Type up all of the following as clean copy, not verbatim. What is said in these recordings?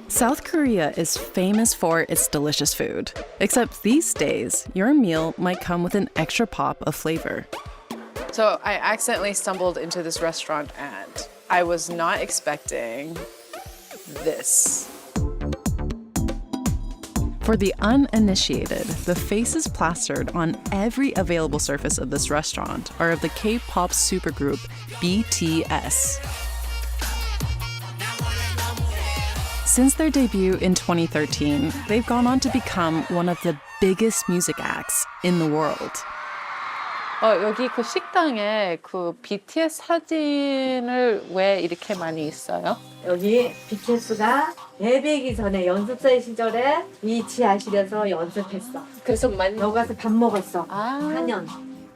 South Korea is famous for its delicious food. Except these days, your meal might come with an extra pop of flavor. So I accidentally stumbled into this restaurant and I was not expecting this. For the uninitiated, the faces plastered on every available surface of this restaurant are of the K-pop supergroup BTS. Since their debut in 2013, they've gone on to become one of the biggest music acts in the world. 여기 그 식당에 그 BTS 사진을 왜 이렇게 많이 있어요? 여기 BTS가 데뷔하기 전에 연습생 시절에 이 지하실에서 연습했어. 그래서 많이 여기 가서 밥 먹었어. 아. 4년.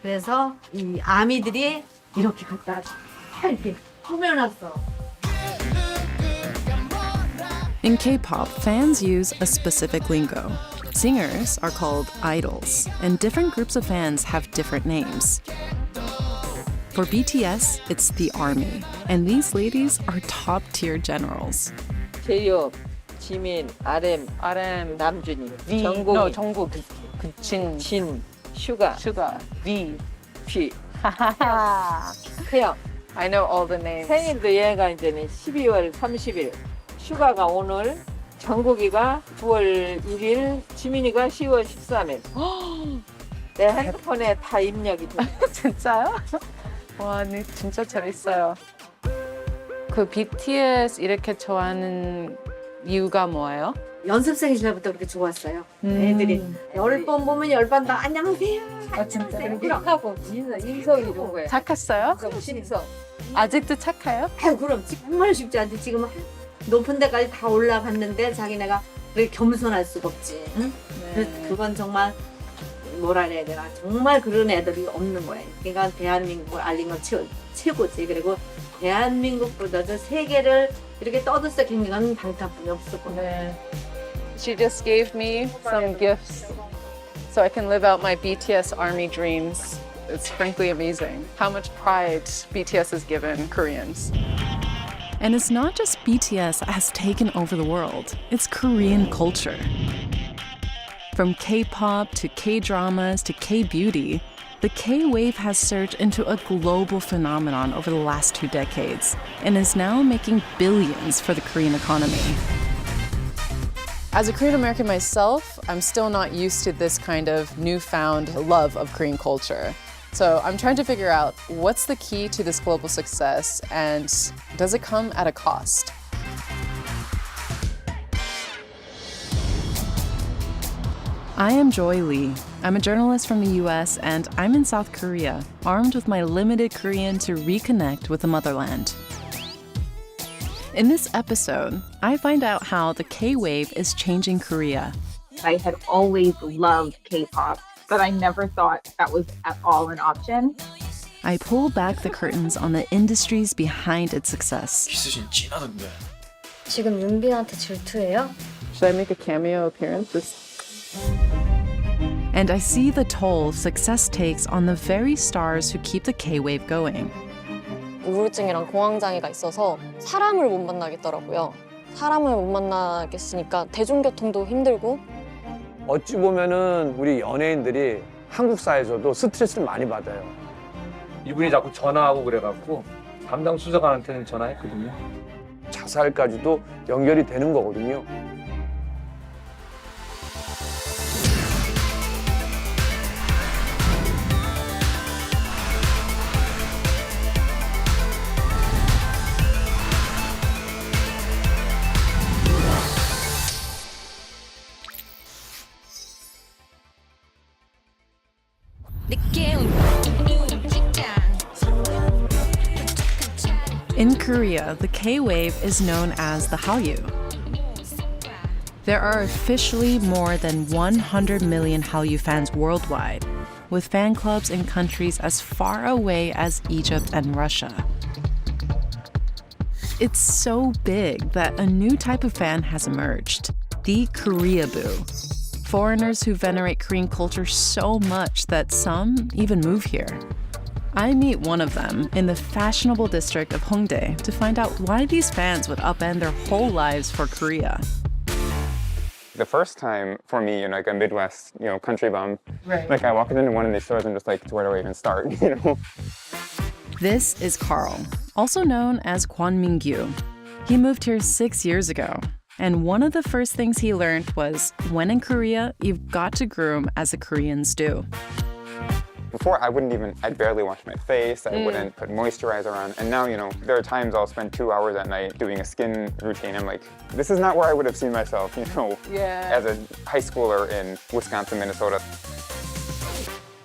그래서 이 아미들이 이렇게 갖다 다 이렇게 꾸며놨어. In K-pop, fans use a specific lingo. Singers are called idols, and different groups of fans have different names. For BTS, it's the ARMY, and these ladies are top-tier generals. 제이홉, 지민, RM, 남준이, 정국이, no, 정국, 진, 슈가, V. 피, 태영. I know all the names. 생일도 얘가 이제는 12월 30일, 슈가가 오늘, 정국이가 9월 1일, 지민이가 10월 13일. 내 핸드폰에 다 입력이 돼. 진짜요? 와, 네, 진짜 재밌어요. 그 BTS 이렇게 좋아하는 이유가 뭐예요? 연습생 시절부터 그렇게 좋았어요. 애들이 10번 보면 10번 다 안녕하세요. 진짜? 그럼 하고 인성이 좋은 거야. 착했어요? 신성. 아직도 착해요? 아유 그럼 정말 쉽지 않지. 지금 높은 데까지 다 올라갔는데 자기네가 그렇게 겸손할 수가 없지. 응? 그건 정말 뭐라 해야 되나 정말 그런 애들이 없는 거예요. 그러니까 대한민국을 알린 건 최고지. 그리고 대한민국보다도 세계를 이렇게 떠들썩한 건 방탄뿐이 없을 거예요. 네. She just gave me some gifts so I can live out my BTS ARMY dreams. It's frankly amazing how much pride BTS has given Koreans. And it's not just BTS that has taken over the world, it's Korean culture. From K-pop to K-dramas to K-beauty, the K-wave has surged into a global phenomenon over the last 2 decades and is now making billions for the Korean economy. As a Korean American myself, I'm still not used to this kind of newfound love of Korean culture. So I'm trying to figure out what's the key to this global success and does it come at a cost? I am Joy Lee. I'm a journalist from the US and I'm in South Korea, armed with my limited Korean to reconnect with the motherland. In this episode, I find out how the K-wave is changing Korea. I had always loved K-pop, but I never thought that was at all an option. I pull back the curtains on the industries behind its success. 기스신 진하던데. 지금 윤빈한테 질투해요? Should I make a cameo appearance? And I see the toll success takes on the very stars who keep the K-wave going. 우울증이랑 공황장애가 있어서 사람을 못 만나겠더라고요. 사람을 못 만나겠으니까 대중교통도 힘들고. 어찌 보면은 우리 연예인들이 한국 사회에서도 스트레스를 많이 받아요. 이분이 자꾸 전화하고 그래갖고 담당 수사관한테는 전화했거든요. 자살까지도 연결이 되는 거거든요. In Korea, the K-wave is known as the Hallyu. There are officially more than 100 million Hallyu fans worldwide, with fan clubs in countries as far away as Egypt and Russia. It's so big that a new type of fan has emerged, the Koreaboo. Foreigners who venerate Korean culture so much that some even move here. I meet one of them in the fashionable district of Hongdae to find out why these fans would upend their whole lives for Korea. The first time for me, like a Midwest, country bum, Right. like I walked into one of these stores and just like, where do I even start, This is Carl, also known as Kwon Min-gyu. He moved here 6 years ago, and one of the first things he learned was when in Korea, you've got to groom as the Koreans do. Before, I'd barely wash my face, I wouldn't put moisturizer on. And now, there are times I'll spend 2 hours at night doing a skin routine. I'm like, this is not where I would have seen myself, as a high schooler in Wisconsin, Minnesota.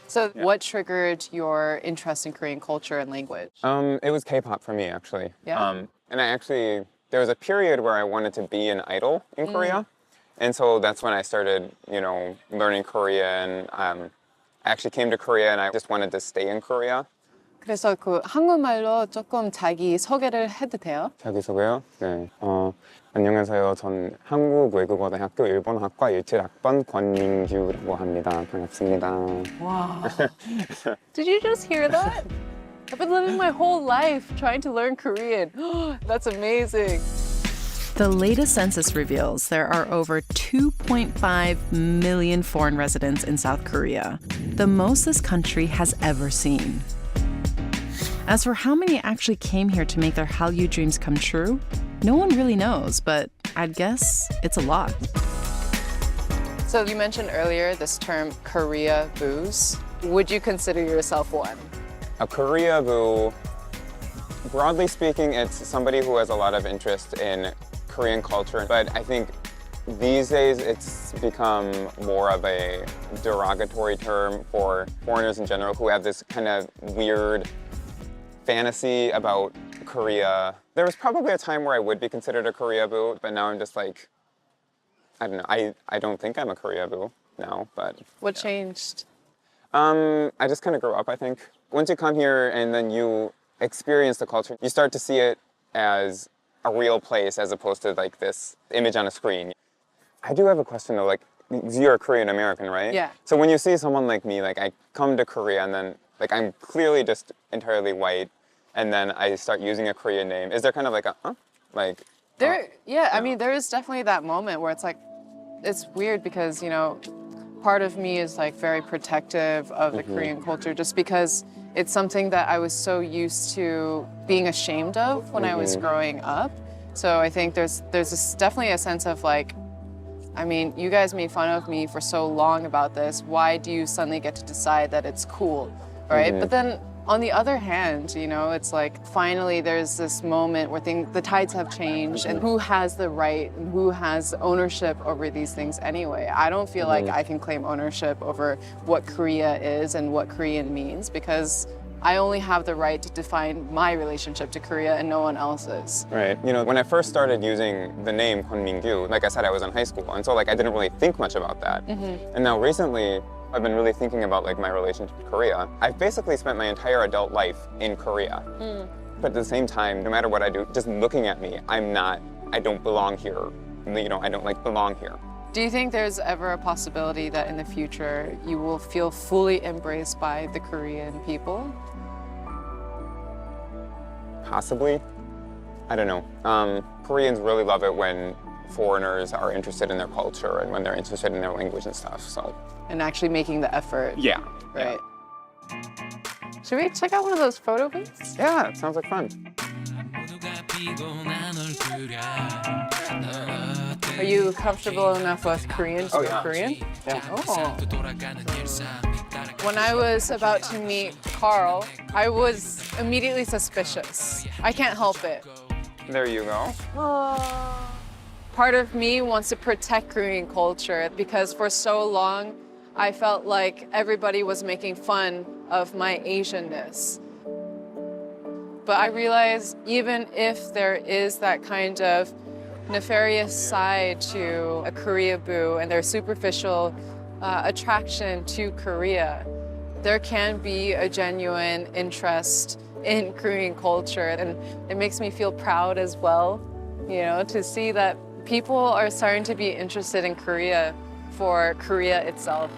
So what triggered your interest in Korean culture and language? It was K-pop for me, actually. Yeah. And there was a period where I wanted to be an idol in Korea. And so that's when I started, learning Korean. I actually came to Korea and I just wanted to stay in Korea. 그래서 그 한국말로 조금 자기 소개를 해도 돼요? 자기소개요? 네. 안녕하세요. 전 한국외국어대학교 일본학과 17학번 권민규라고 합니다. 반갑습니다. Wow. Did you just hear that? I've been living my whole life trying to learn Korean. That's amazing. The latest census reveals there are over 2.5 million foreign residents in South Korea, the most this country has ever seen. As for how many actually came here to make their Hallyu dreams come true, no one really knows, but I'd guess it's a lot. So you mentioned earlier this term Korea booze. Would you consider yourself one? A Korea boo, broadly speaking, it's somebody who has a lot of interest in Korean culture, but I think these days it's become more of a derogatory term for foreigners in general who have this kind of weird fantasy about Korea. There was probably a time where I would be considered a Korea boo, but now I'm just like, I don't know, I don't think I'm a Korea boo now, but. What changed? I just kind of grew up, I think. Once you come here and then you experience the culture, you start to see it as a real place as opposed to like this image on a screen. I do have a question though, like, you're a Korean American, right? Yeah. So when you see someone like me, like I come to Korea and then like I'm clearly just entirely white and then I start using a Korean name, is there kind of like a, like? I mean, there is definitely that moment where it's like, it's weird because, part of me is like very protective of the Korean culture just because it's something that I was so used to being ashamed of when I was growing up. So I think there's definitely a sense of like, I mean, you guys made fun of me for so long about this. Why do you suddenly get to decide that it's cool, right? But then on the other hand, it's like finally there's this moment where the tides have changed and who has the right, who has ownership over these things anyway. I don't feel like I can claim ownership over what Korea is and what Korean means because I only have the right to define my relationship to Korea and no one else's. Right. When I first started using the name Kwon Min-gyu, like I said, I was in high school, and so like I didn't really think much about that. And now recently, I've been really thinking about like my relationship to Korea. I've basically spent my entire adult life in Korea. But at the same time, no matter what I do, just looking at me, I don't belong here. I don't like belong here. Do you think there's ever a possibility that in the future you will feel fully embraced by the Korean people? Possibly. I don't know. Koreans really love it when foreigners are interested in their culture and when they're interested in their language and stuff, so. And actually making the effort. Yeah. Right. Should we check out one of those photo booths? Yeah, it sounds like fun. Are you comfortable enough with Korean to Oh, speak yeah. Korean? Yeah. Oh. When I was about to meet Carl, I was immediately suspicious. I can't help it. There you go. Part of me wants to protect Korean culture because for so long, I felt like everybody was making fun of my Asianness. But I realized even if there is that kind of nefarious side to a Korea boo and their superficial attraction to Korea, there can be a genuine interest in Korean culture. And it makes me feel proud as well, to see that people are starting to be interested in Korea for Korea itself.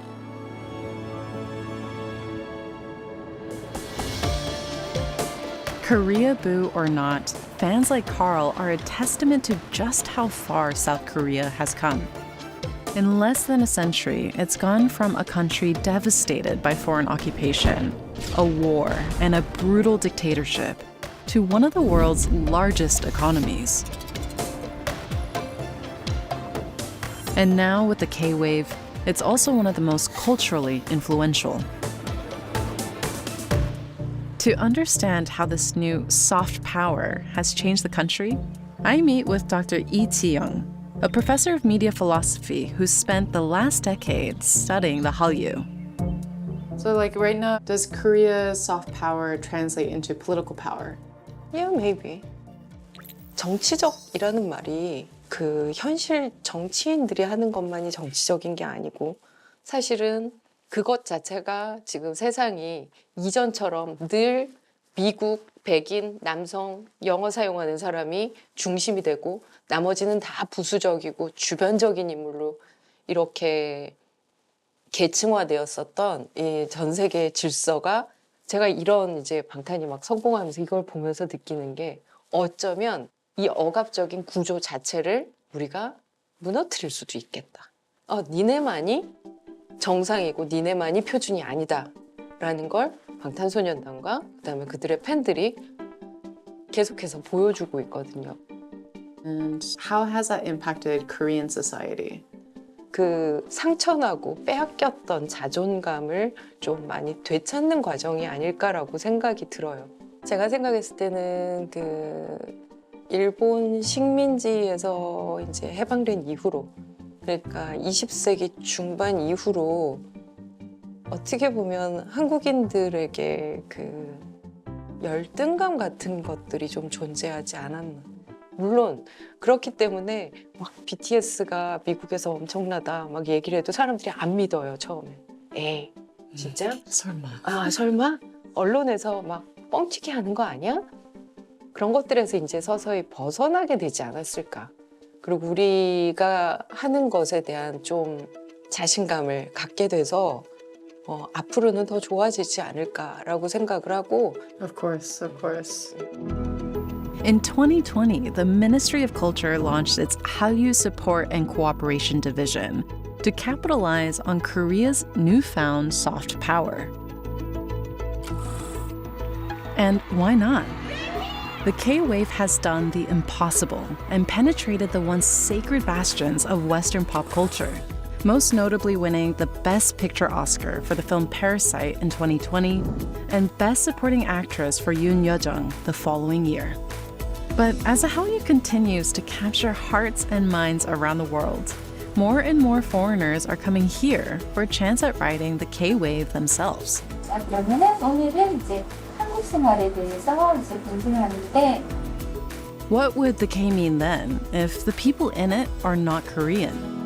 Korea boo or not, fans like Carl are a testament to just how far South Korea has come. In less than a century, it's gone from a country devastated by foreign occupation, a war, and a brutal dictatorship to one of the world's largest economies. And now with the K-wave, it's also one of the most culturally influential. To understand how this new soft power has changed the country, I meet with Dr. Lee Ji-young, a professor of media philosophy who's spent the last decade studying the Hallyu. So like right now, does Korea's soft power translate into political power? Yeah, maybe. 정치적이라는 말이 그 현실 정치인들이 하는 것만이 정치적인 게 아니고 사실은 그것 자체가 지금 세상이 이전처럼 늘 미국, 백인, 남성, 영어 사용하는 사람이 중심이 되고 나머지는 다 부수적이고 주변적인 인물로 이렇게 계층화되었었던 이 전 세계의 질서가 제가 이런 이제 방탄이 막 성공하면서 이걸 보면서 느끼는 게 어쩌면 이 억압적인 구조 자체를 우리가 무너뜨릴 수도 있겠다. 니네만이 정상이고 니네만이 표준이 아니다 라는 걸 방탄소년단과 그다음에 그들의 팬들이 계속해서 보여주고 있거든요. And how has that impacted Korean society? 그 상처나고 빼앗겼던 자존감을 좀 많이 되찾는 과정이 아닐까라고 생각이 들어요. 제가 생각했을 때는 그 일본 식민지에서 이제 해방된 이후로, 그러니까 20세기 중반 이후로 어떻게 보면 한국인들에게 그 열등감 같은 것들이 좀 존재하지 않았나. 물론 그렇기 때문에 막 BTS가 미국에서 엄청나다 막 얘기를 해도 사람들이 안 믿어요, 처음에. 에이, 진짜? 설마. 아, 설마? 언론에서 막 뻥치기 하는 거 아니야? 그런 것들에서 이제 서서히 벗어나게 되지 않았을까. 그리고 우리가 하는 것에 대한 좀 자신감을 갖게 돼서 앞으로는 더 좋아지지 않을까라고 생각을 하고. Of course, of course. In 2020, the Ministry of Culture launched its Hallyu Support and Cooperation Division to capitalize on Korea's newfound soft power. And why not? The K-wave has done the impossible and penetrated the once sacred bastions of Western pop culture, most notably winning the Best Picture Oscar for the film Parasite in 2020 and Best Supporting Actress for Yoon Yeojung the following year. But as the Hallyu continues to capture hearts and minds around the world, more and more foreigners are coming here for a chance at riding the K-wave themselves. 자, 그러면은 오늘은 이제 한국 생활에 대해서 이제 공부를 하는데 What would the K mean then if the people in it are not Korean?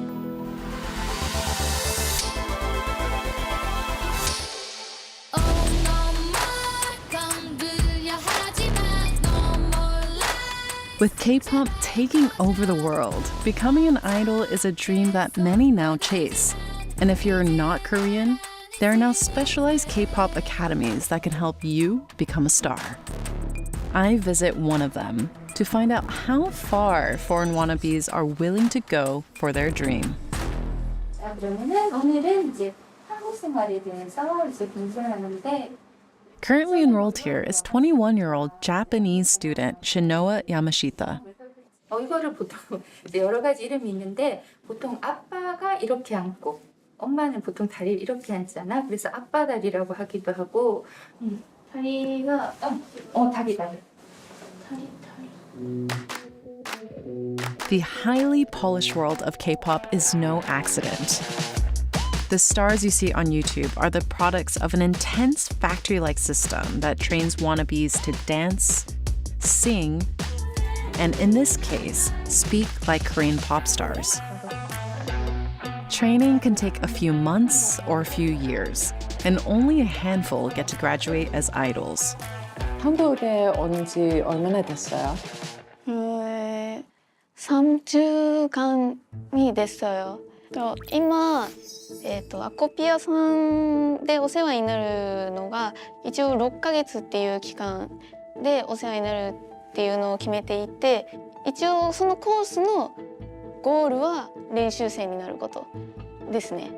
With K-pop taking over the world, becoming an idol is a dream that many now chase. And if you're not Korean, there are now specialized K-pop academies that can help you become a star. I visit one of them to find out how far foreign wannabes are willing to go for their dream. 자, 그러면은 오늘은 이제 한국 생활에 대해서 이제 공부를 하는데 Currently enrolled here is 21-year-old Japanese student Shinoa Yamashita. 이거를 보통 이제 여러 가지 이름이 있는데 보통 아빠가 이렇게 앉고 엄마는 보통 다리를 이렇게 앉잖아. 그래서 아빠 다리라고 하기도 하고 다리가 다리. The highly polished world of K-pop is no accident. The stars you see on YouTube are the products of an intense factory-like system that trains wannabes to dance, sing, and in this case, speak like Korean pop stars. Training can take a few months or a few years, and only a handful get to graduate as idols. 한국에 온 지 얼마나 됐어요? 3주간이 됐어요.今、アコピアさんでお世話になるのが一応6ヶ月っていう期間でお世話になるっていうのを決めていて、一応そのコースのゴールは練習生になることですね。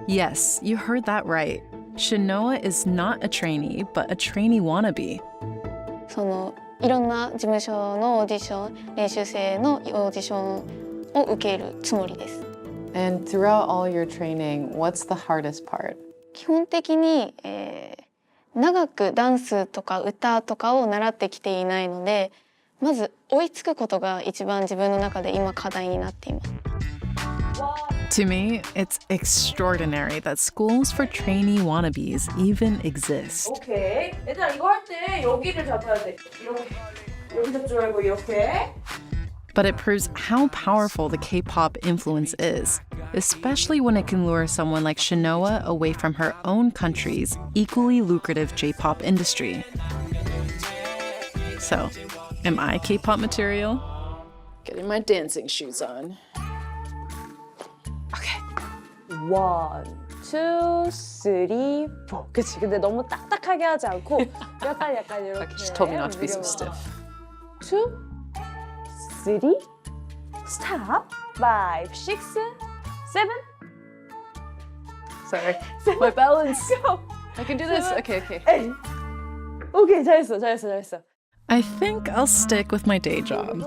Yes, you heard that right. Shinoa is not a trainee, but a trainee wannabe. そのいろんな事務所のオーディション、練習生のオーディションを受けるつもりです。 And throughout all your training, what's the hardest part? 基本的に、長くダンスとか歌とかを習ってきていないので、まず追いつくことが一番自分の中で今課題になっています。 To me, it's extraordinary that schools for trainee wannabes even exist. 오케이. 얘들아 이거 할 때 여기를 잡아야 돼. 이렇게. 여기 잡지 말고 이렇게. But it proves how powerful the K-pop influence is, especially when it can lure someone like Shinoa away from her own country's equally lucrative J-pop industry. So, am I K-pop material? Getting my dancing shoes on. 원, 투, 쓰리, 포. 그치. 근데 너무 딱딱하게 하지 않고 약간 이렇게. Like, she told me not to be so stiff. 투, 쓰리, 스탑, 파이브, 식스, 세븐. Sorry. My balance. I can do this. Okay. 에이. 오케이, 잘했어. I think I'll stick with my day job.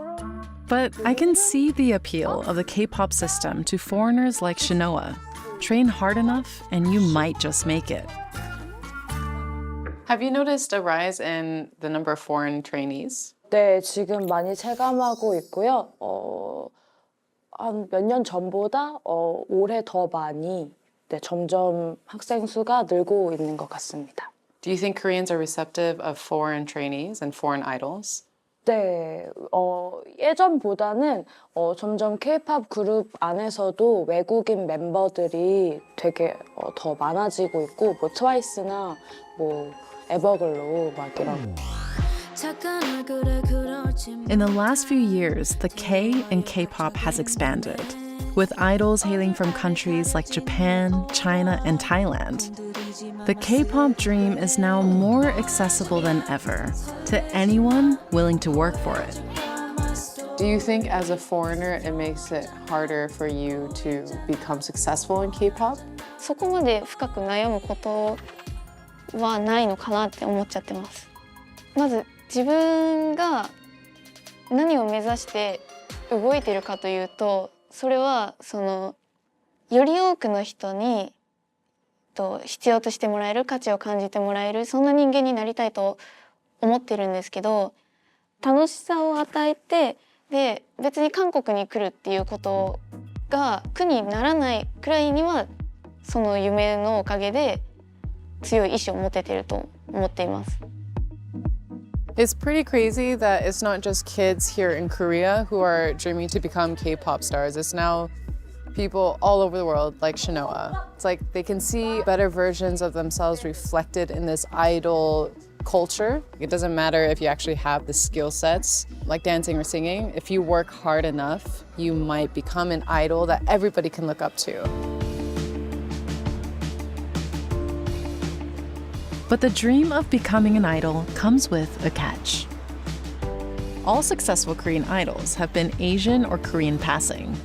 But I can see the appeal of the K-pop system to foreigners like Shinoa. Train hard enough and you might just make it. Have you noticed a rise in the number of foreign trainees? 네, 지금 많이 체감하고 있고요. 한 몇 년 전보다 올해 더 많이 점점 학생 수가 늘고 있는 것 같습니다. Do you think Koreans are receptive of foreign trainees and foreign idols? 네, 예전보다는 점점 K-pop 그룹 안에서도 외국인 멤버들이 되게 더 많아지고 있고, 뭐 트와이스나 뭐 에버글로우 막 이런. In the last few years, the K in K-pop has expanded, with idols hailing from countries like Japan, China, and Thailand. The K-pop dream is now more accessible than ever to anyone willing to work for it. Do you think as a foreigner it makes it harder for you to become successful in K-pop? そこまで深く悩むことはないのかなって思っちゃってます。まず自分が何を目指して動いているかというと、それはより多くの人に必要としてもらえる、価値を感じてもらえる、そんな人間になりたいと思ってるんですけど、楽しさを与えて、で別に韓国に来るっていうことが苦にならないくらいには、その夢のおかげで強い意志を持ててると思っています。It's pretty crazy that it's not just kids here in Korea who are dreaming to become K-pop stars. It's now people all over the world like Shinoa. It's like they can see better versions of themselves reflected in this idol culture. It doesn't matter if you actually have the skill sets like dancing or singing. If you work hard enough, you might become an idol that everybody can look up to. But the dream of becoming an idol comes with a catch. All successful Korean idols have been Asian or Korean passing.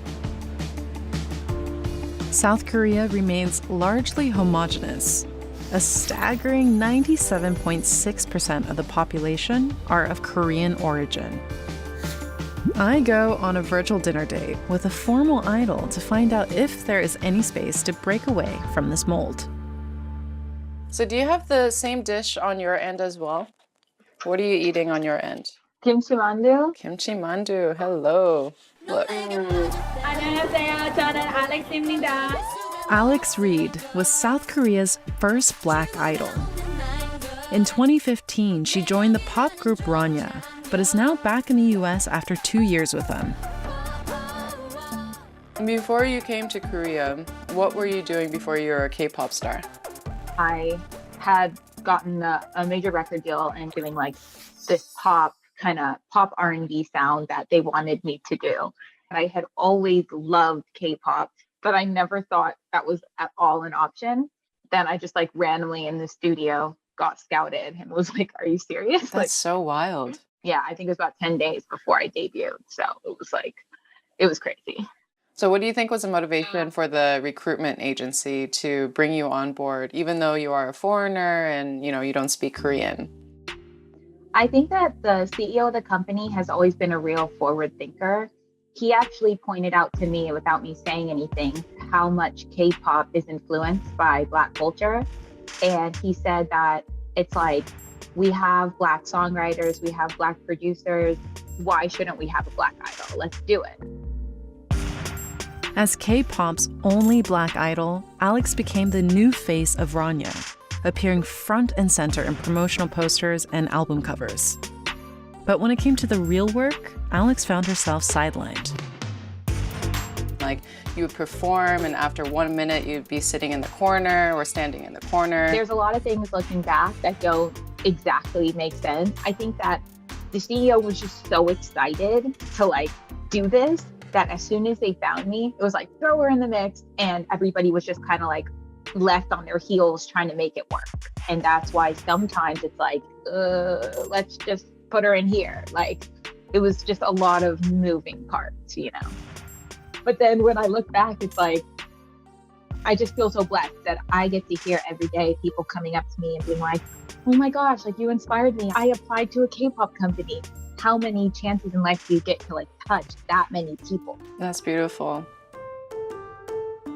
South Korea remains largely homogenous. A staggering 97.6% of the population are of Korean origin. I go on a virtual dinner date with a formal idol to find out if there is any space to break away from this mold. So do you have the same dish on your end as well? What are you eating on your end? Kimchi mandu. Kimchi mandu. Hello. Look. 안녕하세요. 저는 알렉스입니다. Alex Reed was South Korea's first black idol. In 2015, she joined the pop group Ranya, but is now back in the US after 2 years with them. Before you came to Korea, what were you doing before you were a K-pop star? I had gotten a major record deal and doing like this pop R&B sound that they wanted me to do. I had always loved K-pop, but I never thought that was at all an option. Then I just like randomly in the studio got scouted and was like, are you serious? That's Like, so wild. yeah, I think it was about 10 days before I debuted. So it was crazy. So what do you think was the motivation for the recruitment agency to bring you on board, even though you are a foreigner and, you don't speak Korean? I think that the CEO of the company has always been a real forward thinker. He actually pointed out to me, without me saying anything, how much K-pop is influenced by Black culture. And he said that it's like, we have Black songwriters, we have Black producers. Why shouldn't we have a Black idol? Let's do it. As K-pop's only Black idol, Alex became the new face of Rania, appearing front and center in promotional posters and album covers. But when it came to the real work, Alex found herself sidelined. Like, you would perform, and after 1 minute, you'd be sitting in the corner or standing in the corner. There's a lot of things looking back that don't exactly make sense. I think that the CEO was just so excited to do this that as soon as they found me, it was like, throw her in the mix, and everybody was just kind of left on their heels trying to make it work. And that's why sometimes it's like, let's just put her in here. It was just a lot of moving parts, But then when I look back, it's like, I just feel so blessed that I get to hear every day people coming up to me and being like, oh my gosh, you inspired me. I applied to a K-pop company. How many chances in life do you get to touch that many people? That's beautiful.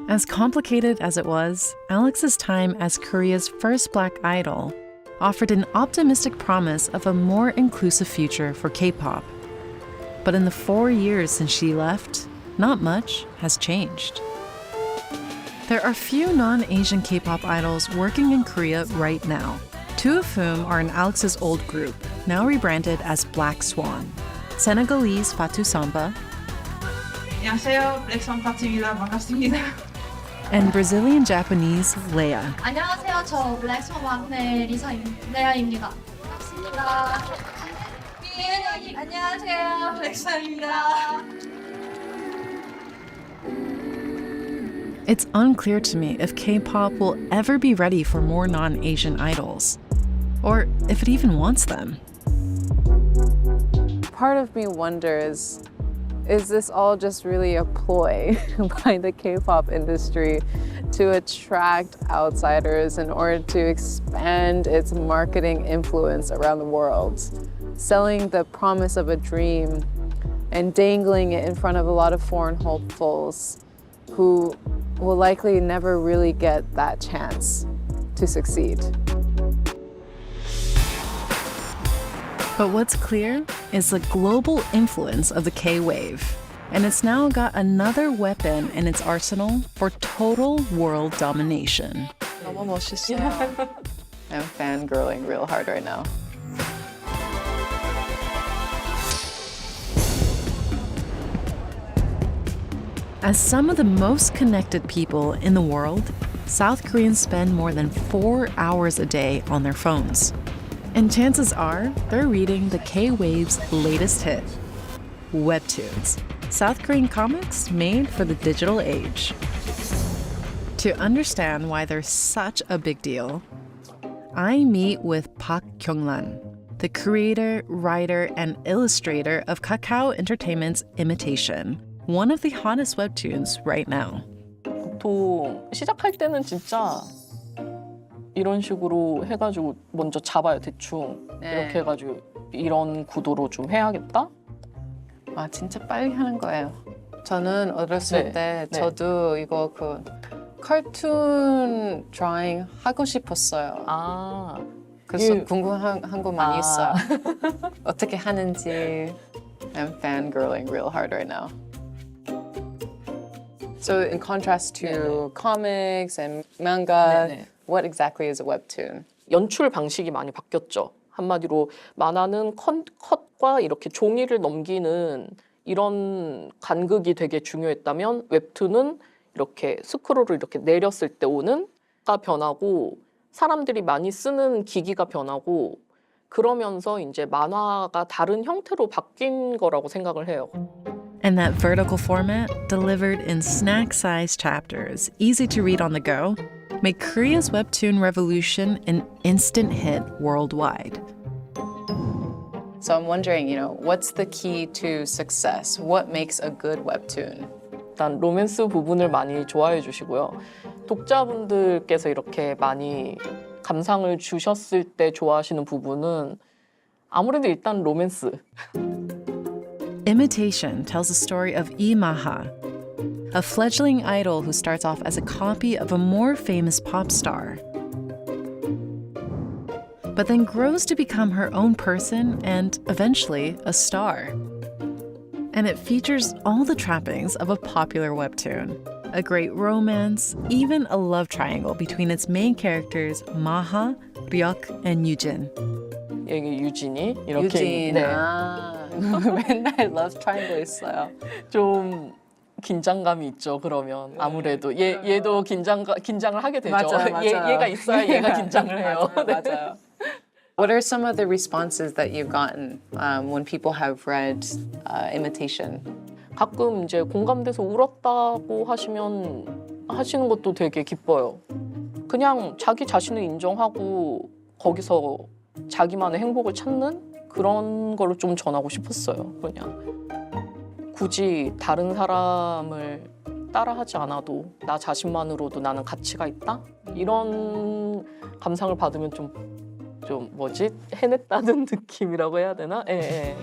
As complicated as it was, Alex's time as Korea's first Black idol offered an optimistic promise of a more inclusive future for K-pop. But in the 4 years since she left, not much has changed. There are few non-Asian K-pop idols working in Korea right now, 2 of whom are in Alex's old group, now rebranded as Black Swan. Senegalese Fatou Samba 안녕하세요. 블랙스완 파트입니다. 반갑습니다. and Brazilian-Japanese Leia. 안녕하세요. 저 블랙스완 막내 레아입니다. 반갑습니다. 안녕하세요. 블랙스완입니다. It's unclear to me if K-pop will ever be ready for more non-Asian idols, or if it even wants them. Part of me wonders, is this all just really a ploy by the K-pop industry to attract outsiders in order to expand its marketing influence around the world? Selling the promise of a dream and dangling it in front of a lot of foreign hopefuls who will likely never really get that chance to succeed. But what's clear is the global influence of the K-wave, and it's now got another weapon in its arsenal for total world domination. 너무 멋있어요. I'm fangirling real hard right now. As some of the most connected people in the world, South Koreans spend more than 4 hours a day on their phones. And chances are they're reading the K-Wave's latest hit, webtoons, South Korean comics made for the digital age. To understand why they're such a big deal, I meet with Park Kyung-lan, the creator, writer, and illustrator of Kakao Entertainment's Imitation, one of the hottest webtoons right now. 보통 시작할 때는 진짜 이런 식으로 해가지고 먼저 잡아요, 대충. 이렇게 해가지고 이런 구도로 좀 해야겠다? 아, 진짜 빨리 하는 거예요. 저는 어렸을 때 저도 이거 카툰 드라잉 하고 싶었어요. 그래서 궁금한 거 많이 있어요. 어떻게 하는지. I'm fangirling real hard right now. So in contrast to comics and manga, what exactly is a webtoon? 연출 방식이 많이 바뀌었죠. 한마디로 만화는 컷과 이렇게 종이를 넘기는 이런 간극이 되게 중요했다면 웹툰은 이렇게 스크롤을 이렇게 내렸을 때 오는 가 변하고 사람들이 많이 쓰는 기기가 변하고 그러면서 이제 만화가 다른 형태로 바뀐 거라고 생각을 해요. And that vertical format, delivered in snack-sized chapters, easy to read on the go, made Korea's webtoon revolution an instant hit worldwide. So I'm wondering, what's the key to success? What makes a good webtoon? 일단 로맨스 부분을 많이 좋아해 주시고요. 독자분들께서 이렇게 많이 감상을 주셨을 때 좋아하시는 부분은 아무래도 일단 로맨스. Imitation tells the story of Lee Maha, a fledgling idol who starts off as a copy of a more famous pop star, but then grows to become her own person and eventually a star. And it features all the trappings of a popular webtoon. A great romance, even a love triangle between its main characters Maha, Ryuk, and Yujin. 여기 유진이 이렇게 유진. 네. 아, 맨날 love triangle 있어요. 좀 긴장감이 있죠. 그러면 아무래도 얘도 긴장을 하게 되죠. 맞아요. 얘가 있어야 얘가 긴장을 해요. 맞아요. What are some of the responses that you've gotten when people have read Imitation? 가끔 이제 공감돼서 울었다고 하시는 것도 되게 기뻐요. 그냥 자기 자신을 인정하고 거기서 자기만의 행복을 찾는 그런 걸로 좀 전하고 싶었어요. 그냥 굳이 다른 사람을 따라하지 않아도 나 자신만으로도 나는 가치가 있다? 이런 감상을 받으면 좀 해냈다는 느낌이라고 해야 되나? 예.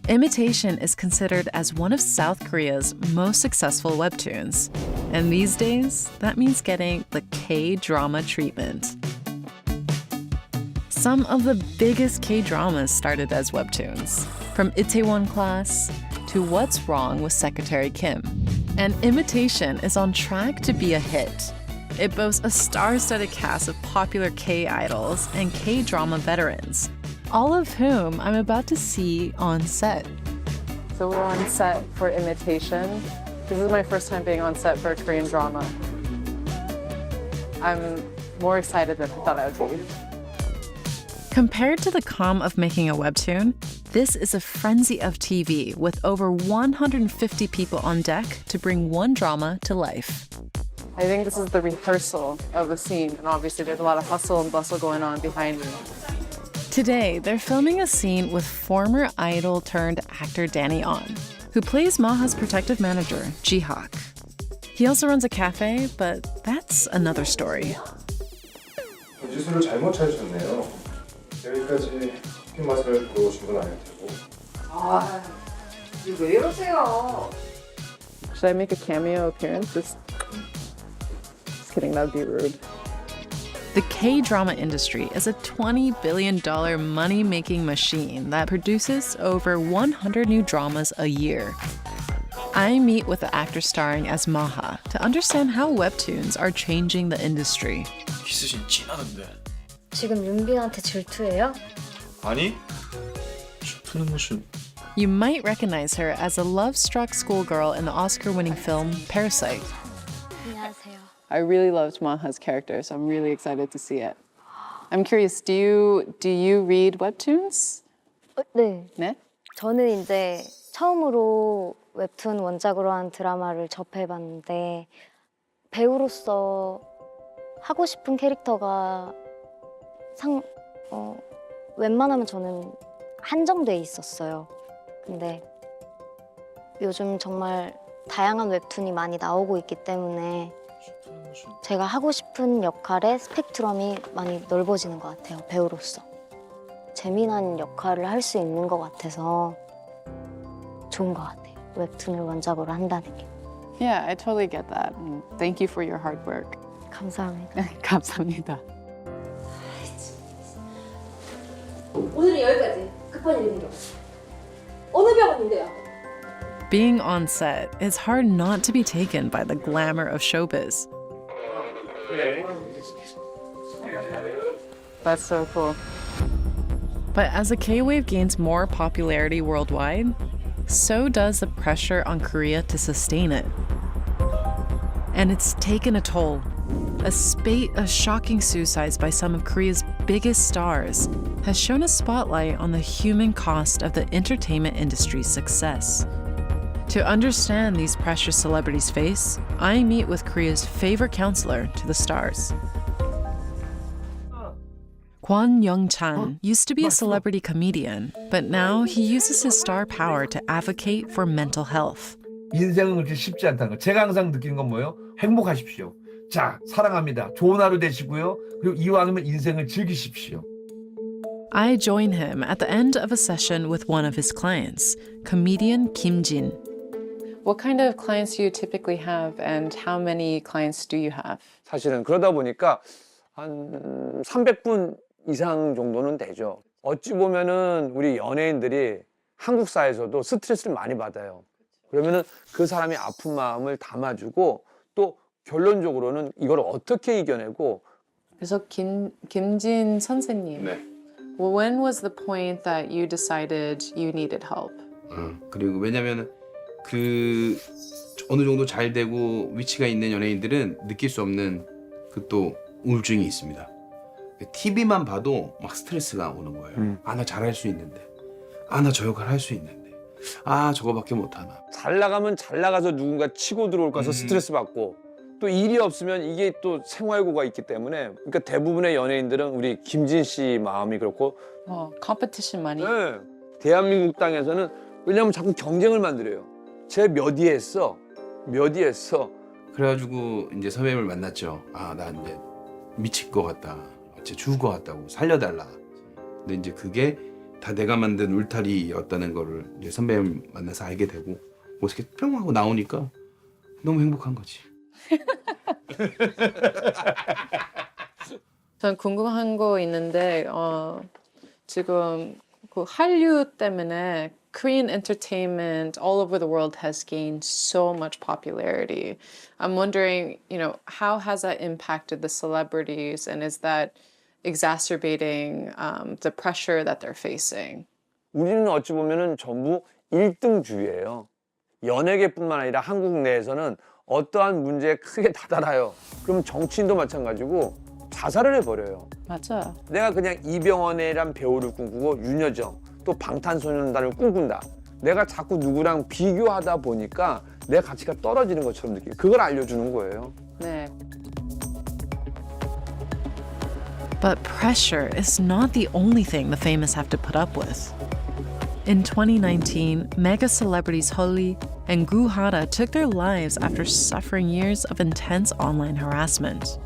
Imitation is considered as one of South Korea's most successful webtoons. And these days, that means getting the K-drama treatment. Some of the biggest K-dramas started as webtoons, from Itaewon Class to What's Wrong with Secretary Kim. And Imitation is on track to be a hit. It boasts a star-studded cast of popular K-idols and K-drama veterans, all of whom I'm about to see on set. So we're on set for Imitation. This is my first time being on set for a Korean drama. I'm more excited than I thought I would be. Compared to the calm of making a webtoon, this is a frenzy of TV with over 150 people on deck to bring one drama to life. I think this is the rehearsal of the scene, and obviously there's a lot of hustle and bustle going on behind me. Today, they're filming a scene with former idol turned actor Danny On, who plays Maha's protective manager, Jihak. He also runs a cafe, but that's another story. 주술을 잘못 찾으셨네요. 여기까지 치킨 맛을 보러 오신 건 아닐 테고. 아, 왜 이러세요? Should I make a cameo appearance? Just kidding, that would be rude. The K-drama industry is a $20 billion money-making machine that produces over 100 new dramas a year. I meet with the actor starring as Maha to understand how webtoons are changing the industry. 기스신 진하던데. 지금 윤빈한테 질투해요? 아니? 질투는 무슨... You might recognize her as a love-struck schoolgirl in the Oscar-winning film Parasite. 안녕하세요. I really loved Maha's character, so I'm really excited to see it. I'm curious, do you read webtoons? 네. 네? 저는 이제 처음으로 웹툰 원작으로 한 드라마를 접해봤는데 배우로서 하고 싶은 캐릭터가 웬만하면 저는 한정돼 있었어요. 근데 요즘 정말 다양한 웹툰이 많이 나오고 있기 때문에 제가 하고 싶은 역할의 스펙트럼이 많이 넓어지는 것 같아요, 배우로서. 재미난 역할을 할 수 있는 것 같아서 좋은 것 같아요, 웹툰을 원작으로 한다는 게. Yeah, I totally get that. And thank you for your hard work. 감사합니다. 감사합니다. 오늘은 여기까지. 급한 일이 생겼어. 어느 병원인데요? Being on set is hard not to be taken by the glamour of showbiz. That's so cool. But as the K-wave gains more popularity worldwide, so does the pressure on Korea to sustain it. And it's taken a toll. A spate of shocking suicides by some of Korea's biggest stars has shown a spotlight on the human cost of the entertainment industry's success. To understand these pressures celebrities face, I meet with Korea's favorite counselor to the stars. Kwon Young-chan used to be a celebrity comedian, but now he uses his star power to advocate for mental health. 인생은 그렇게 쉽지 않다는 거. 제가 항상 느끼는 건 뭐예요? 행복하십시오. 자, 사랑합니다. 좋은 하루 되시고요. 그리고 이왕이면 인생을 즐기십시오. I join him at the end of a session with one of his clients, comedian Kim Jin. What kind of clients do you typically have and how many clients do you have? 사실은 그러다 보니까 한 300분 이상 정도는 되죠. 어찌 보면은 우리 연예인들이 한국 사회에서도 스트레스를 많이 받아요. 그러면은 그 사람의 아픈 마음을 담아주고 또 결론적으로는 이걸 어떻게 이겨내고. 그래서 김진 선생님. 네. Well, when was the point that you decided you needed help? 그리고 왜냐면 그 어느 정도 잘 되고 위치가 있는 연예인들은 느낄 수 없는 그 또 우울증이 있습니다. TV만 봐도 막 스트레스가 오는 거예요. 아, 나 잘할 수 있는데. 아, 나 저 역할 할 수 있는데. 아, 저거밖에 못하나. 잘 나가면 잘 나가서 누군가 치고 들어올 거서 스트레스 받고 또 일이 없으면 이게 또 생활고가 있기 때문에 그러니까 대부분의 연예인들은 우리 김진 씨 마음이 그렇고 컴피티션 많이. 네. 대한민국 땅에서는 왜냐면 자꾸 경쟁을 만들어요. 쟤 몇 위 했어? 몇 위 했어? 그래가지고 이제 선배님을 만났죠. 아, 나 이제 미칠 것 같다. 어째 죽을 것 같다고 살려달라. 근데 이제 그게 다 내가 만든 울타리였다는 거를 이제 선배님 만나서 알게 되고 뭐 이렇게 뿅 하고 나오니까 너무 행복한 거지. 전 궁금한 거 있는데 지금 그 한류 때문에 Korean entertainment all over the world has gained so much popularity. I'm wondering, how has that impacted the celebrities and is that exacerbating the pressure that they're facing? 우리는 어찌 보면은 전부 1등주의예요. 연예계뿐만 아니라 한국 내에서는 어떠한 문제에 크게 다다라요. 그럼 정치인도 마찬가지고 자살을 해버려요. 맞아. 내가 그냥 이병헌이란 배우를 꿈꾸고 윤여정 또 방탄소년단을 꿈꾼다. 내가 자꾸 누구랑 비교하다 보니까 내 가치가 떨어지는 것처럼 느껴요. 그걸 알려주는 거예요. 네. But pressure is not the only thing the famous have to put up with. In 2019, mega celebrities Holly and Gu Hara took their lives after suffering years of intense online harassment.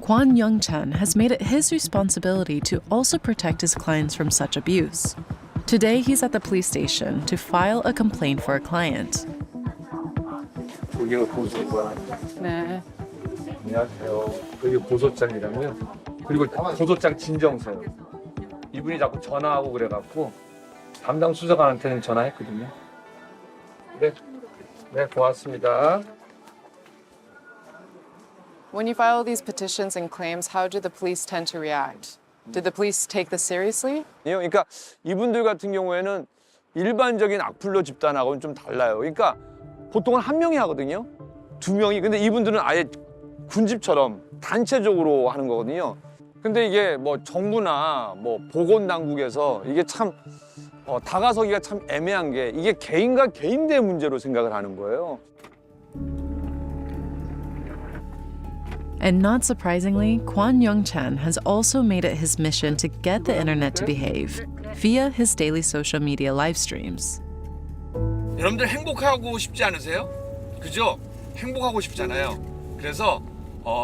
Kwon Young-chan has made it his responsibility to also protect his clients from such abuse. Today, he's at the police station to file a complaint for a client. 여기가 고소장. 네. 안녕하세요. 여기 고소장이라고요. 그리고 고소장 진정서요. 이분이 자꾸 전화하고 그래갖고 담당 수사관한테는 전화했거든요. 네, 고맙습니다. When you file these petitions and claims, how do the police tend to react? Do the police take this seriously? 그러니까 이분들 같은 경우에는 일반적인 악플러 집단하고는 좀 달라요. 그러니까 보통은 한 명이 하거든요. 두 명이. 근데 이분들은 아예 군집처럼 단체적으로 하는 거거든요. 근데 이게 뭐 정부나 뭐 보건당국에서 이게 참 다가서기가 참 애매한 게 이게 개인과 개인의 문제로 생각을 하는 거예요. And not surprisingly, Kwon Young-chan has also made it his mission to get the internet to behave via his daily social media live streams. 여러분들 행복하고 싶지 않으세요? 그죠? 행복하고 싶잖아요. 그래서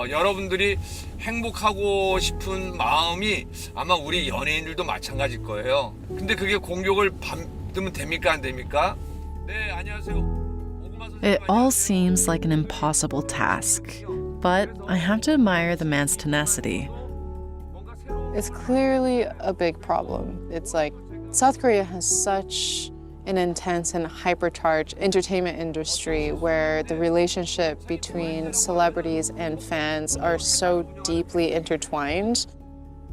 여러분들이 행복하고 싶은 마음이 아마 우리 연예인들도 마찬가지일 거예요. 근데 그게 공격을 받으면 됩니까? 안 됩니까? 네, 안녕하세요. It all seems like an impossible task, but I have to admire the man's tenacity. It's clearly a big problem. It's like South Korea has such an intense and hypercharged entertainment industry where the relationship between celebrities and fans are so deeply intertwined.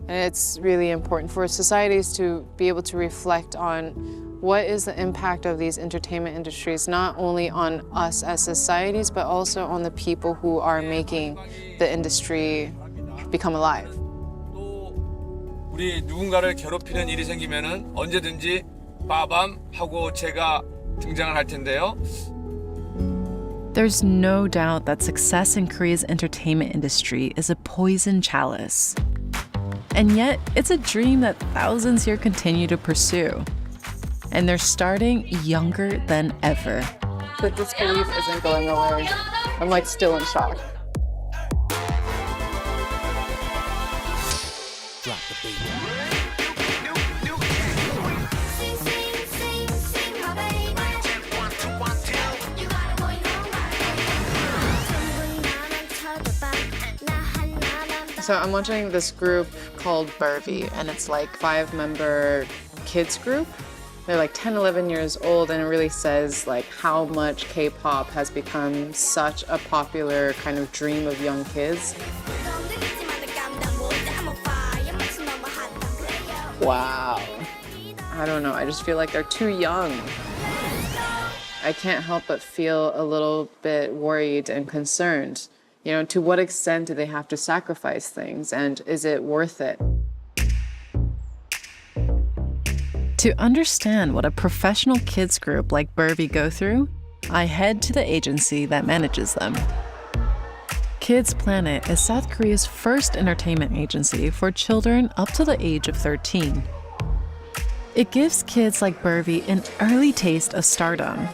And it's really important for societies to be able to reflect on what is the impact of these entertainment industries, not only on us as societies, but also on the people who are making the industry become alive. 또 우리 누군가를 괴롭히는 일이 생기면은 언제든지 빠밤 하고 제가 등장을 할 텐데요. There's no doubt that success in Korea's entertainment industry is a poison chalice. And yet, it's a dream that thousands here continue to pursue. And they're starting younger than ever. The disbelief isn't going away. I'm like still in shock. So I'm watching this group called Burvy, and it's like 5-member kids group. They're like 10, 11 years old, and it really says like how much K-pop has become such a popular kind of dream of young kids. Wow. I don't know, I just feel like they're too young. I can't help but feel a little bit worried and concerned. You know, to what extent do they have to sacrifice things, and is it worth it? To understand what a professional kids group like Burvy go through, I head to the agency that manages them. Kids Planet is South Korea's first entertainment agency for children up to the age of 13. It gives kids like Burvy an early taste of stardom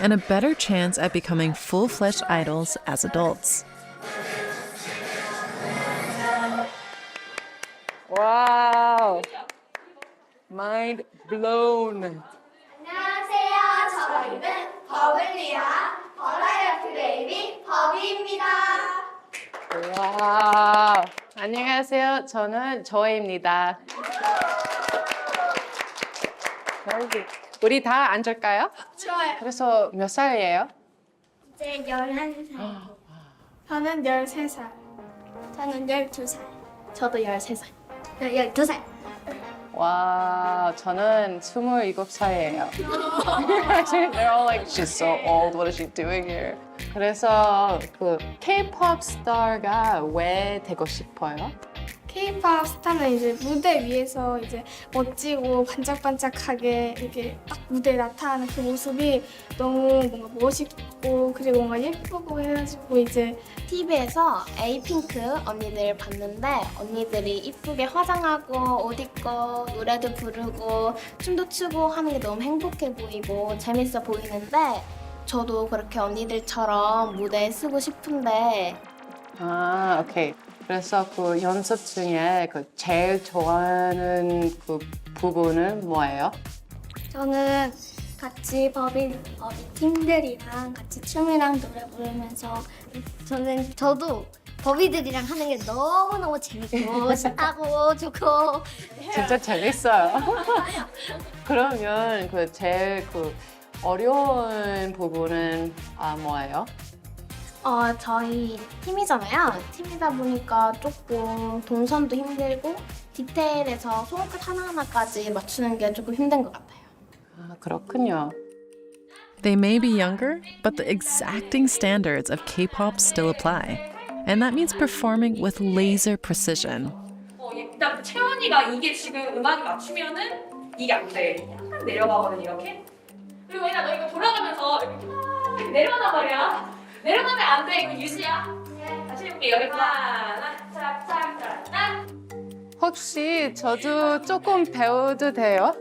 and a better chance at becoming full-fledged idols as adults. Wow. Mind blown. 안녕하세요. 저희는 법을 위한 버라이어티 베이비 버비입니다. 와. 안녕하세요. 저는 조이입니다. 여기 우리 다 앉을까요? 좋아요. 그래서 몇 살이에요? 이제 11살. 저는 13살. 저는 12살. 저도 13살. 12살. 와, 저는 27살이에요. They're all like, she's so old. What is she doing here? 그래서 그 K-pop 스타가 왜 되고 싶어요? K-pop 스타는 이제 무대 위에서 이제 멋지고 반짝반짝하게 이렇게 딱 무대에 나타나는 그 모습이 너무 뭔가 멋있고 그리고 뭔가 예쁘고 해가지고 이제 TV에서 에이핑크 언니들 봤는데 언니들이 이쁘게 화장하고 옷 입고 노래도 부르고 춤도 추고 하는 게 너무 행복해 보이고 재밌어 보이는데 저도 그렇게 언니들처럼 무대에 서고 싶은데 아, 오케이. 그래서 그 연습 중에 그 제일 좋아하는 그 부분은 뭐예요? 저는 같이 버비 팀들이랑 같이 춤이랑 노래 부르면서 저도 버비들이랑 하는 게 너무너무 재밌고 신나고 좋고 진짜 재밌어요. 그러면 그 제일 그 어려운 부분은 뭐예요? 저희 팀이잖아요. 팀이다 보니까 조금 동선도 힘들고 디테일에서 손끝 하나하나까지 맞추는 게 조금 힘든 것 같아요. 아, 그렇군요. They may be younger, but the exacting standards of K-pop still apply. And that means performing with laser precision. 일단 채원이가 이게 지금 음악이 맞추면은 이게 안 돼. 약간 내려가거든 이렇게. 그리고 얘나 너 이거 돌아가면서 이렇게 내려가단 말이야. 내려가면 안 돼. 이거 유지야. 다시 해볼게. 여기 하나, 짝짝짝. 혹시 저도 조금 배워도 돼요?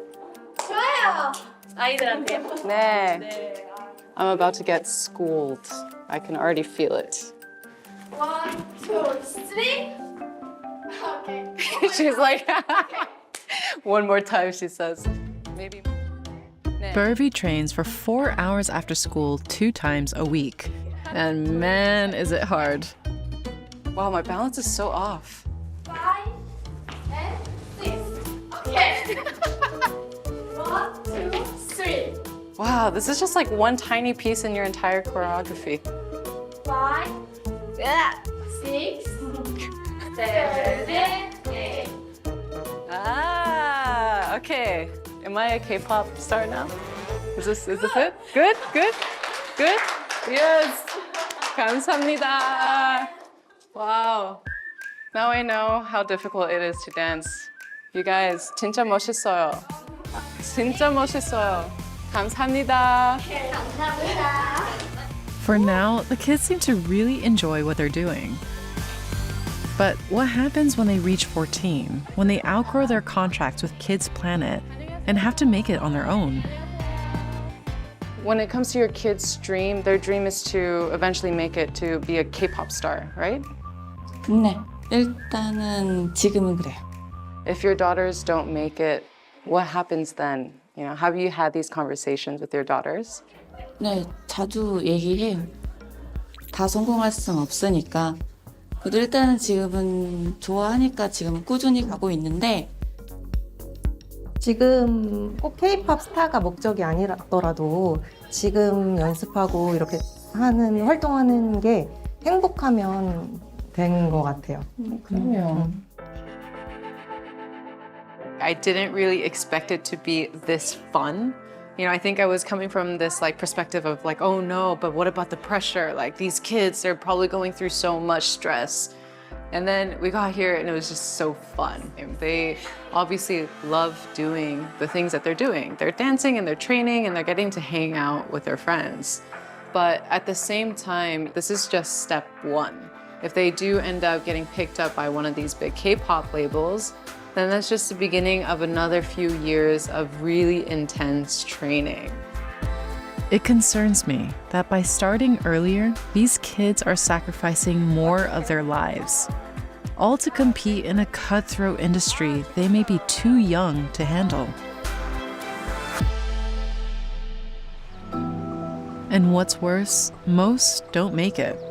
좋아요. 아이들한테. 네. 네. I'm about to get schooled. I can already feel it. 1, 2, 3. Okay. She's like, one more time, she says. Maybe. 네. Burvy trains for 4 hours after school 2 times a week. And man, is it hard. Wow, my balance is so off. 5 and 6. Okay. 1, 2, 3. Wow, this is just like one tiny piece in your entire choreography. 5, 6, 7, 8. Ah, okay. Am I a K-pop star now? Is this it? Good, good, good. Yes. 감사합니다. Wow. Now I know how difficult it is to dance. You guys, 진짜 멋있어요. 진짜 멋있어요. 감사합니다. For now, the kids seem to really enjoy what they're doing. But what happens when they reach 14, when they outgrow their contracts with Kids Planet and have to make it on their own? When it comes to your kid's dream, their dream is to eventually make it to be a K-pop star, right? 네, 일단은 지금은 그래요. If your daughters don't make it, what happens then? You know, have you had these conversations with your daughters? 네, 자주 얘기해요. 다 성공할 수는 없으니까. 그래도 일단은 지금은 좋아하니까 지금은 꾸준히 가고 있는데 지금 꼭 K-pop 스타가 목적이 아니더라도 지금 연습하고 이렇게 하는 활동하는 게 행복하면 되는 것 같아요. 그럼요. I didn't really expect it to be this fun. You know, I think I was coming from this like perspective of like, oh no, but what about the pressure? Like these kids, they're probably going through so much stress. And then we got here and it was just so fun. They obviously love doing the things that they're doing. They're dancing and they're training and they're getting to hang out with their friends. But at the same time, this is just step one. If they do end up getting picked up by one of these big K-pop labels, then that's just the beginning of another few years of really intense training. It concerns me that by starting earlier, these kids are sacrificing more of their lives, all to compete in a cutthroat industry they may be too young to handle. And what's worse, most don't make it.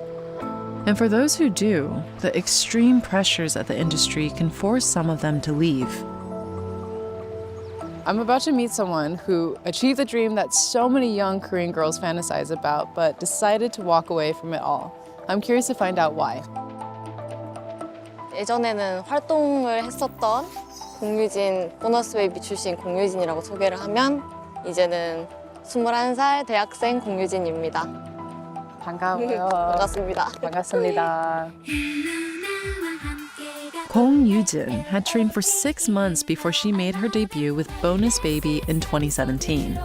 And for those who do, the extreme pressures of the industry can force some of them to leave. I'm about to meet someone who achieved the dream that so many young Korean girls fantasize about, but decided to walk away from it all. I'm curious to find out why. 예전에는 활동을 했었던 공유진, 보너스 베이비 출신 공유진이라고 소개를 하면 이제는 21살 대학생 공유진입니다. 반가워요. 반갑습니다. 반갑습니다. Kong Yoo-jin had trained for 6 months before she made her debut with Bonus Baby in 2017.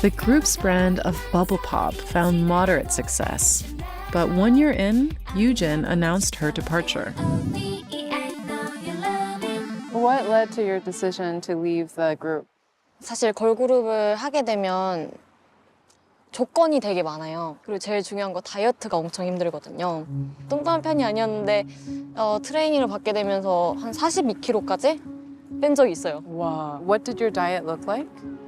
The group's brand of bubble pop found moderate success. But 1 year in, Yoo-jin announced her departure. What led to your decision to leave the group? 사실 걸그룹을 하게 되면 조건이 되게 많아요. 그리고 제일 중요한 거 다이어트가 엄청 힘들거든요. 뚱뚱한 편이 아니었는데 트레이닝을 받게 되면서 한 42kg까지 뺀 적이 있어요. Wow. What did your diet look like?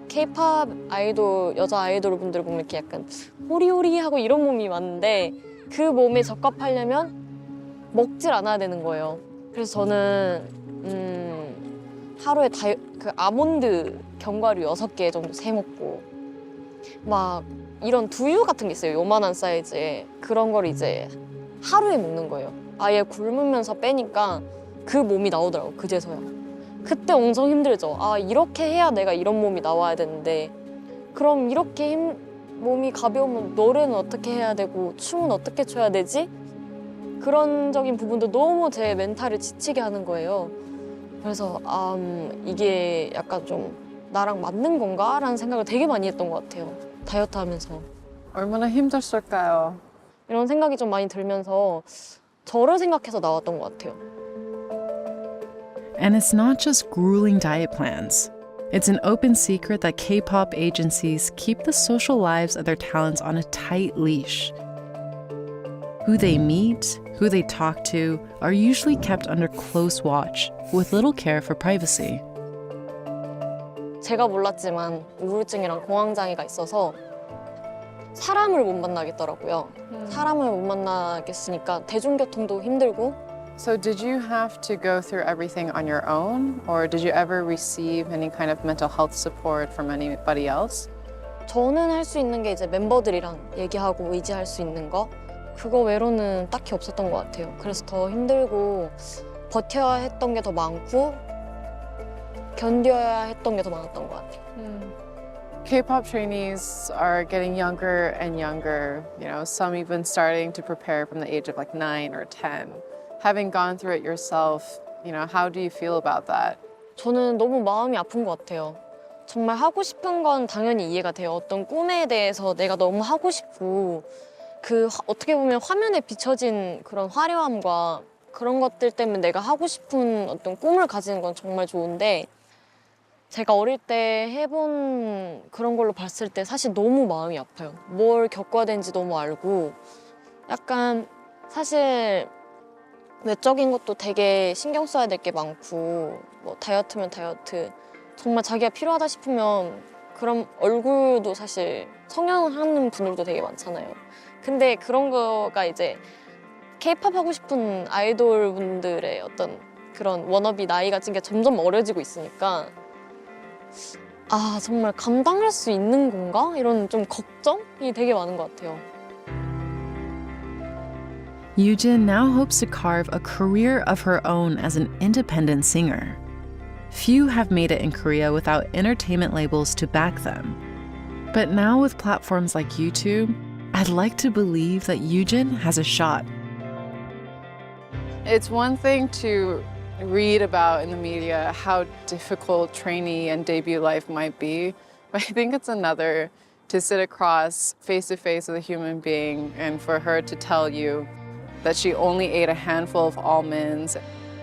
K-pop 아이돌, 여자 아이돌 분들 보면 이렇게 약간 호리호리하고 이런 몸이 많은데 그 몸에 적합하려면 먹질 않아야 되는 거예요. 그래서 저는 하루에 그 아몬드 견과류 6개 정도 세 먹고 막 이런 두유 같은 게 있어요. 요만한 사이즈에. 그런 걸 이제 하루에 먹는 거예요. 아예 굶으면서 빼니까 그 몸이 나오더라고요. 그제서야. 그때 엄청 힘들죠. 아, 이렇게 해야 내가 이런 몸이 나와야 되는데 그럼 이렇게 몸이 가벼우면 노래는 어떻게 해야 되고 춤은 어떻게 춰야 되지? 그런적인 부분도 너무 제 멘탈을 지치게 하는 거예요. 그래서 이게 약간 좀 나랑 맞는 건가? 라는 생각을 되게 많이 했던 것 같아요. 다이어트 하면서. 얼마나 힘들었을까요? 이런 생각이 좀 많이 들면서 저를 생각해서 나왔던 것 같아요. And it's not just grueling diet plans. It's an open secret that K-pop agencies keep the social lives of their talents on a tight leash. Who they meet, who they talk to, are usually kept under close watch, with little care for privacy. 제가 몰랐지만 우울증이랑 공황장애가 있어서 사람을 못 만나겠더라고요. 사람을 못 만나겠으니까 대중교통도 힘들고. So did you have to go through everything on your own, or did you ever receive any kind of mental health support from anybody else? 저는 할 수 있는 게 이제 멤버들이랑 얘기하고 의지할 수 있는 거. 그거 외로는 딱히 없었던 것 같아요. 그래서 더 힘들고 버텨야 했던 게 더 많고 견뎌야 했던 게 더 많았던 것 같아요. K-pop trainees are getting younger and younger. You know, some even starting to prepare from the age of like 9 or 10. Having gone through it yourself, you know, how do you feel about that? 저는 너무 마음이 아픈 것 같아요. 정말 하고 싶은 건 당연히 이해가 돼요. 어떤 꿈에 대해서 내가 너무 하고 싶고 어떻게 보면 화면에 비춰진 그런 화려함과 그런 것들 때문에 내가 하고 싶은 어떤 꿈을 가지는 건 정말 좋은데 제가 어릴 때 해본 그런 걸로 봤을 때 사실 너무 마음이 아파요. 뭘 겪어야 되는지 너무 알고 약간 사실 외적인 것도 되게 신경 써야 될 게 많고 뭐 다이어트면 다이어트 정말 자기가 필요하다 싶으면 그런 얼굴도 사실 성형하는 분들도 되게 많잖아요. 근데 그런 거가 이제 K-팝 하고 싶은 아이돌 분들의 어떤 그런 워너비 나이가 지금 점점 어려지고 있으니까 아 정말 감당할 수 있는 건가? 이런 좀 걱정이 되게 많은 것 같아요. Yujin now hopes to carve a career of her own as an independent singer. Few have made it in Korea without entertainment labels to back them. But now with platforms like YouTube, I'd like to believe that Yujin has a shot. It's one thing to read about in the media how difficult trainee and debut life might be, but I think it's another to sit across face to face with a human being and for her to tell you that she only ate a handful of almonds.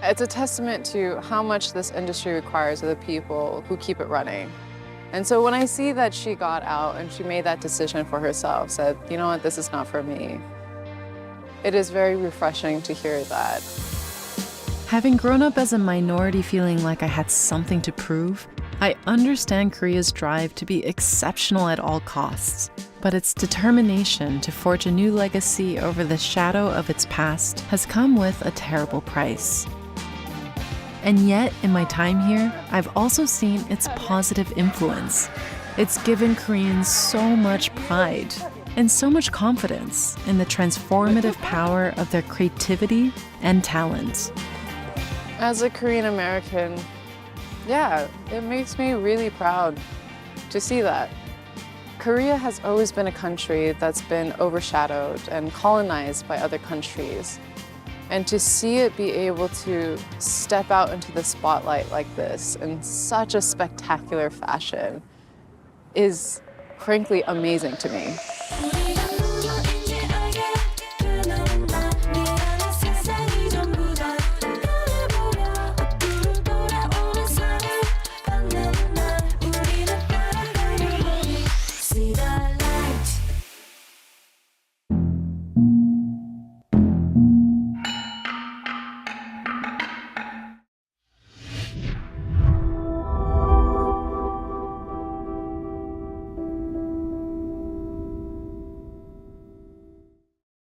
It's a testament to how much this industry requires of the people who keep it running. And so when I see that she got out and she made that decision for herself, said, you know what, this is not for me, it is very refreshing to hear that. Having grown up as a minority feeling like I had something to prove, I understand Korea's drive to be exceptional at all costs. But its determination to forge a new legacy over the shadow of its past has come with a terrible price. And yet, in my time here, I've also seen its positive influence. It's given Koreans so much pride and so much confidence in the transformative power of their creativity and talent. As a Korean American, yeah, it makes me really proud to see that. Korea has always been a country that's been overshadowed and colonized by other countries. And to see it be able to step out into the spotlight like this in such a spectacular fashion is frankly amazing to me.